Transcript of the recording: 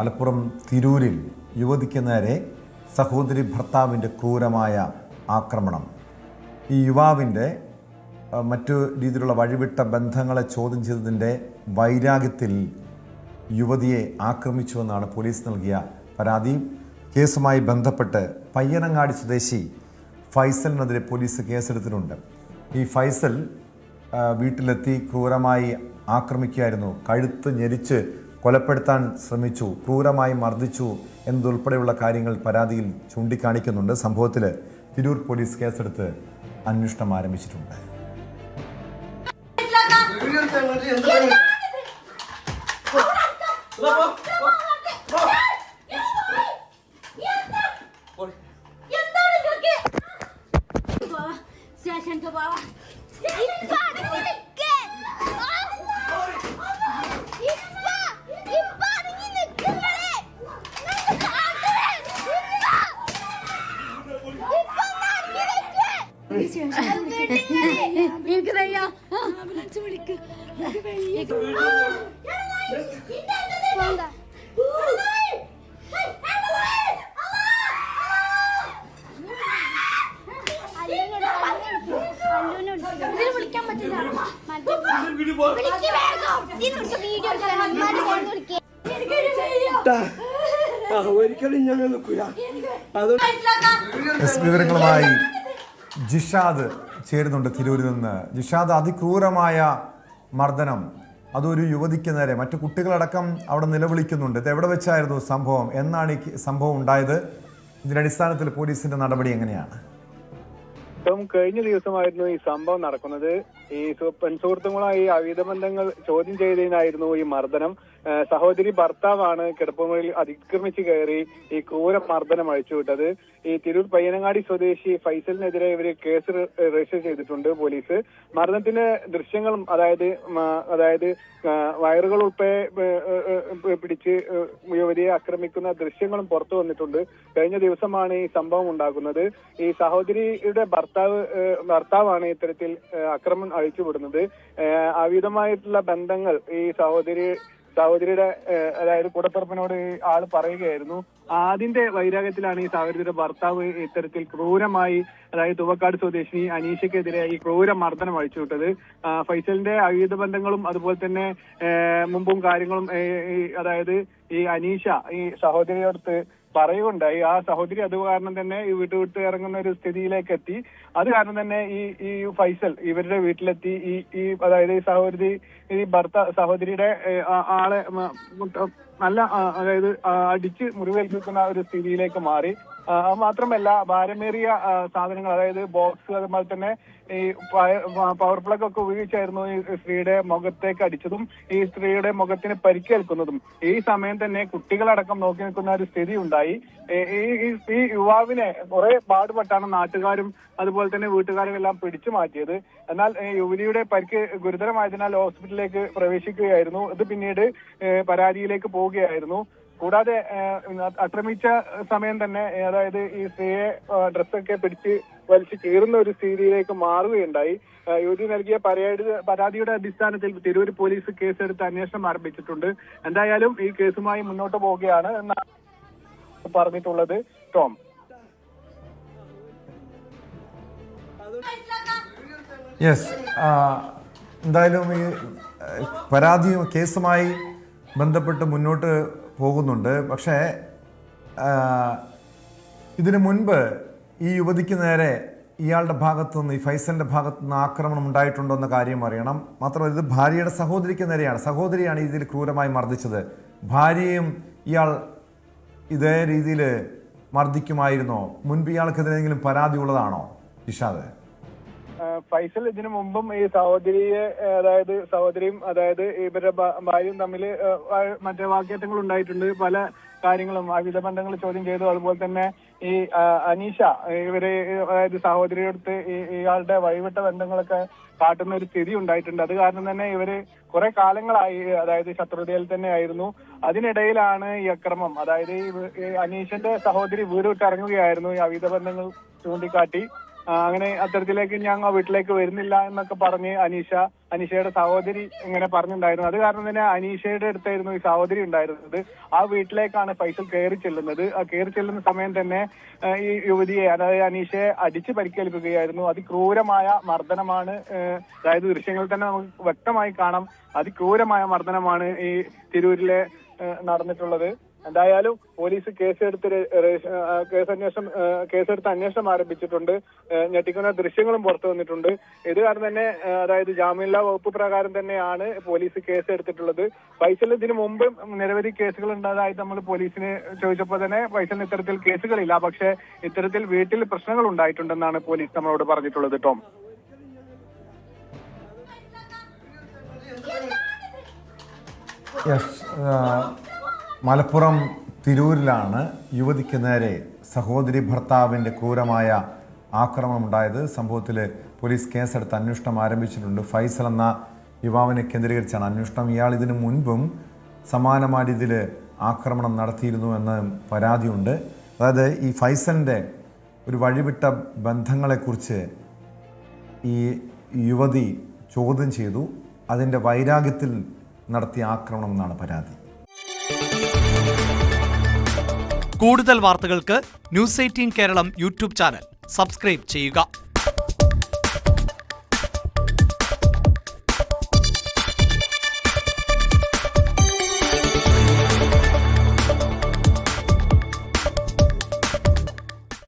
മലപ്പുറം തിരൂരിൽ യുവതിക്ക് നേരെ സഹോദരി ഭർത്താവിൻ്റെ ക്രൂരമായ ആക്രമണം. ഈ യുവാവിൻ്റെ മറ്റു രീതിയിലുള്ള വഴിവിട്ട ബന്ധങ്ങളെ ചോദ്യം ചെയ്തതിൻ്റെ വൈരാഗ്യത്തിൽ യുവതിയെ ആക്രമിച്ചുവെന്നാണ് പോലീസ് നൽകിയ പരാതി. കേസുമായി ബന്ധപ്പെട്ട് പയ്യനങ്ങാടി സ്വദേശി ഫൈസലിനെതിരെ പോലീസ് കേസെടുത്തിട്ടുണ്ട്. ഈ ഫൈസൽ വീട്ടിലെത്തി ക്രൂരമായി ആക്രമിക്കുകയായിരുന്നു. കഴുത്ത് ഞെരിച്ച് കൊലപ്പെടുത്താൻ ശ്രമിച്ചു, ക്രൂരമായി മർദ്ദിച്ചു എന്നതുൾപ്പെടെയുള്ള കാര്യങ്ങൾ പരാതിയിൽ ചൂണ്ടിക്കാണിക്കുന്നുണ്ട്. സംഭവത്തിൽ തിരൂർ പോലീസ് കേസെടുത്ത് അന്വേഷണം ആരംഭിച്ചിട്ടുണ്ട്. വിവരങ്ങളുമായി ജിഷാദ് ചേരുന്നുണ്ട് തിരൂരിൽ നിന്ന്. ജിഷാദ്, അതിക്രൂരമായ മർദ്ദനം, അതൊരു യുവതിക്ക് നേരെ, മറ്റു കുട്ടികളടക്കം അവിടെ നിലവിളിക്കുന്നുണ്ട്. ഇത് എവിടെ വെച്ചായിരുന്നു സംഭവം? എന്നാണ് ഈ സംഭവം ഉണ്ടായത്? ഇതിന്റെ അടിസ്ഥാനത്തിൽ പോലീസിന്റെ നടപടി എങ്ങനെയാണ്? കഴിഞ്ഞ ദിവസമായിരുന്നു ഈ സംഭവം നടക്കുന്നത്. ഈ പെൺസുഹൃത്തുക്കളായി അവിഹിത ബന്ധങ്ങൾ ചോദ്യം ചെയ്തതിനായിരുന്നു ഈ മർദ്ദനം. സഹോദരി ഭർത്താവാണ് കിടപ്പുമുറിയിൽ അതിക്രമിച്ച് കയറി ഈ ക്രൂര മർദ്ദനം അഴിച്ചുവിട്ടത്. ഈ തിരൂർ പയ്യനങ്ങാടി സ്വദേശി ഫൈസലിനെതിരെ ഇവര് കേസ് രജിസ്റ്റർ ചെയ്തിട്ടുണ്ട് പോലീസ്. മർദ്ദനത്തിന്റെ ദൃശ്യങ്ങളും അതായത് വയറുകൾ ഉൾപ്പെടെ പിടിച്ച് യുവതിയെ ആക്രമിക്കുന്ന ദൃശ്യങ്ങളും പുറത്തു വന്നിട്ടുണ്ട്. കഴിഞ്ഞ ദിവസമാണ് ഈ സംഭവം ഉണ്ടാകുന്നത്. ഈ സഹോദരിയുടെ ഭർത്താവാണ് ഇത്തരത്തിൽ ആക്രമണം അഴിച്ചുവിടുന്നത്. അവിധമായിട്ടുള്ള ബന്ധങ്ങൾ ഈ സഹോദരിയുടെ അതായത് കൂടപ്പിറപ്പിനോട് ആള് പറയുകയായിരുന്നു. അതിന്റെ വൈരാഗ്യത്തിലാണ് ഈ സഹോദരിയുടെ ഭർത്താവ് ഇത്തരത്തിൽ ക്രൂരമായി, അതായത് തുവക്കാട് സ്വദേശിനി അനീഷയ്ക്കെതിരെ ഈ ക്രൂര മർദ്ദനം അഴിച്ചുവിട്ടത്. ഫൈസലിന്റെ അവിഹിത ബന്ധങ്ങളും അതുപോലെ തന്നെ മുമ്പും കാര്യങ്ങളും അതായത് ഈ അനീഷ ഈ സഹോദരിയോടത്ത് പറയുകയുണ്ടായി. ആ സഹോദരി അത് കാരണം തന്നെ ഈ വിട്ട് ഇറങ്ങുന്ന ഒരു സ്ഥിതിയിലേക്ക് എത്തി. അത് കാരണം തന്നെ ഈ ഫൈസൽ ഇവരുടെ വീട്ടിലെത്തി ഈ അതായത് ഈ സഹോദരിയുടെ ആളെ നല്ല അതായത് അടിച്ച് മുറിവേൽപ്പിക്കുന്ന ഒരു സ്ഥിതിയിലേക്ക് മാറി. മാത്രമല്ല ഭാരമേറിയ സാധനങ്ങൾ, അതായത് ബോക്സ്, അതുപോലെ തന്നെ ഈ പവർ പ്ലഗ് ഒക്കെ ഉപയോഗിച്ചായിരുന്നു ഈ സ്ത്രീയുടെ മുഖത്തേക്ക് അടിച്ചതും ഈ സ്ത്രീയുടെ മുഖത്തിന് പരിക്കേൽക്കുന്നതും. ഈ സമയം തന്നെ കുട്ടികളടക്കം നോക്കി നിൽക്കുന്ന ഒരു സ്ഥിതി ഉണ്ടായി. ഈ യുവാവിനെ കുറെ പാടുപെട്ടാണ് നാട്ടുകാരും അതുപോലെ തന്നെ വീട്ടുകാരും എല്ലാം പിടിച്ചു മാറ്റിയത്. എന്നാൽ യുവതിയുടെ പരിക്ക് ഗുരുതരമായതിനാൽ ഹോസ്പിറ്റലിലേക്ക് പ്രവേശിക്കുകയായിരുന്നു. ഇത് പിന്നീട് പരാതിയിലേക്ക് പോവുകയായിരുന്നു. കൂടാതെ ആക്രമിച്ച സമയം തന്നെ അതായത് ഈ സ്ത്രീയെ ഡ്രസ്സൊക്കെ പിടിച്ച് വലിച്ചു കീറുന്ന ഒരു സ്ഥിതിയിലേക്ക് മാറുകയുണ്ടായി. യുവതി നൽകിയ പരാതിയുടെ അടിസ്ഥാനത്തിൽ തിരൂർ പോലീസ് കേസെടുത്ത് അന്വേഷണം ആരംഭിച്ചിട്ടുണ്ട്. എന്തായാലും ഈ കേസുമായി മുന്നോട്ട് പോവുകയാണ് എന്നാണ് പറഞ്ഞിട്ടുള്ളത്. ടോം, എന്തായാലും ഈ പരാതിയും കേസുമായി ബന്ധപ്പെട്ട് മുന്നോട്ട് പോകുന്നുണ്ട്. പക്ഷേ ഇതിനു മുൻപ് ഈ യുവതിക്ക് നേരെ ഇയാളുടെ ഭാഗത്തുനിന്ന്, ഈ ഫൈസലിൻ്റെ ഭാഗത്തുനിന്ന് ആക്രമണം ഉണ്ടായിട്ടുണ്ടോ എന്ന കാര്യം അറിയണം. മാത്രമല്ല, ഇത് ഭാര്യയുടെ സഹോദരിക്ക് നേരെയാണ്. സഹോദരിയാണ് ഇതിൽ ക്രൂരമായി മർദ്ദിച്ചത്. ഭാര്യയും ഇയാൾ ഇതേ രീതിയിൽ മർദ്ദിക്കുമായിരുന്നോ? മുൻപ് ഇയാൾക്കെതിരെങ്കിലും പരാതി ഉള്ളതാണോ ഇഷാദ്? ഫൈസൽ ഇതിനു മുമ്പും ഈ സഹോദരിയും അതായത് ഇവരുടെ ഭാര്യയും തമ്മിൽ മറ്റേ വാക്കേറ്റങ്ങൾ ഉണ്ടായിട്ടുണ്ട്. പല കാര്യങ്ങളും അവിഹിത ബന്ധങ്ങൾ ചോദ്യം ചെയ്തു. അതുപോലെ തന്നെ ഈ അനീഷ ഇവര് അതായത് സഹോദരിയെടുത്ത് ഇയാളുടെ വഴിവിട്ട ബന്ധങ്ങളൊക്കെ കാട്ടുന്ന ഒരു സ്ഥിതി ഉണ്ടായിട്ടുണ്ട്. അത് കാരണം തന്നെ ഇവര് കുറെ കാലങ്ങളായി അതായത് ശത്രുതയിൽ തന്നെ ആയിരുന്നു. അതിനിടയിലാണ് ഈ അക്രമം. അതായത് ഈ അനീഷന്റെ സഹോദരി വീട് വിട്ട് ഇറങ്ങുകയായിരുന്നു ഈ അവിഹിത ബന്ധങ്ങൾ ചൂണ്ടിക്കാട്ടി. അങ്ങനെ അത്തരത്തിലേക്ക് ഞങ്ങൾ വീട്ടിലേക്ക് വരുന്നില്ല എന്നൊക്കെ പറഞ്ഞ് അനീഷ അനീഷയുടെ സഹോദരി ഇങ്ങനെ പറഞ്ഞിട്ടുണ്ടായിരുന്നു. അത് കാരണം തന്നെ അനീഷയുടെ അടുത്തായിരുന്നു ഈ സഹോദരി ഉണ്ടായിരുന്നത്. ആ വീട്ടിലേക്കാണ് ഫൈസൽ കയറി ചെല്ലുന്നത്. ആ കയറി ചെല്ലുന്ന സമയം തന്നെ ഈ യുവതിയെ, അതായത് അനീഷയെ അടിച്ച് പരിക്കേൽപ്പിക്കുകയായിരുന്നു. അതിക്രൂരമായ മർദ്ദനമാണ്, അതായത് ദൃശ്യങ്ങളിൽ തന്നെ നമുക്ക് വ്യക്തമായി കാണാം. അതിക്രൂരമായ മർദ്ദനമാണ് ഈ തിരൂരിലെ നടന്നിട്ടുള്ളത്. എന്തായാലും പോലീസ് കേസെടുത്ത് അന്വേഷണം ആരംഭിച്ചിട്ടുണ്ട്. ഞെട്ടിക്കുന്ന ദൃശ്യങ്ങളും പുറത്തു വന്നിട്ടുണ്ട്. ഇത് കാരണം തന്നെ, അതായത് ജാമ്യമില്ലാ വകുപ്പ് പ്രകാരം തന്നെയാണ് പോലീസ് കേസ് എടുത്തിട്ടുള്ളത്. ഫൈസൽ ഇതിനു മുമ്പ് നിരവധി കേസുകൾ ഉണ്ടായതായിട്ട് നമ്മൾ പോലീസിന് ചോദിച്ചപ്പോൾ തന്നെ ഫൈസലിന് ഇത്തരത്തിൽ കേസുകളില്ല, പക്ഷേ ഇത്തരത്തിൽ വീട്ടിൽ പ്രശ്നങ്ങൾ ഉണ്ടായിട്ടുണ്ടെന്നാണ് പോലീസ് നമ്മളോട് പറഞ്ഞിട്ടുള്ളത്. ടോം, മലപ്പുറം തിരൂരിലാണ് യുവതിക്ക് നേരെ സഹോദരി ഭർത്താവിൻ്റെ ക്രൂരമായ ആക്രമണമുണ്ടായത്. സംഭവത്തിൽ പോലീസ് കേസെടുത്ത് അന്വേഷണം ആരംഭിച്ചിട്ടുണ്ട്. ഫൈസൽ എന്ന യുവാവിനെ കേന്ദ്രീകരിച്ചാണ് അന്വേഷണം. ഇയാൾ ഇതിനു മുൻപും സമാനമായ രീതിയിൽ ആക്രമണം നടത്തിയിരുന്നു എന്ന് പരാതിയുണ്ട്. അതായത് ഈ ഫൈസലിൻ്റെ ഒരു വഴിവിട്ട ബന്ധങ്ങളെക്കുറിച്ച് ഈ യുവതി ചോദ്യം ചെയ്തു. അതിൻ്റെ വൈരാഗ്യത്തിൽ നടത്തിയ ആക്രമണം എന്നാണ് പരാതി. കൂടുതൽ വാർത്തകൾക്ക് news 18 Keralam YouTube channel subscribe ചെയ്യുക.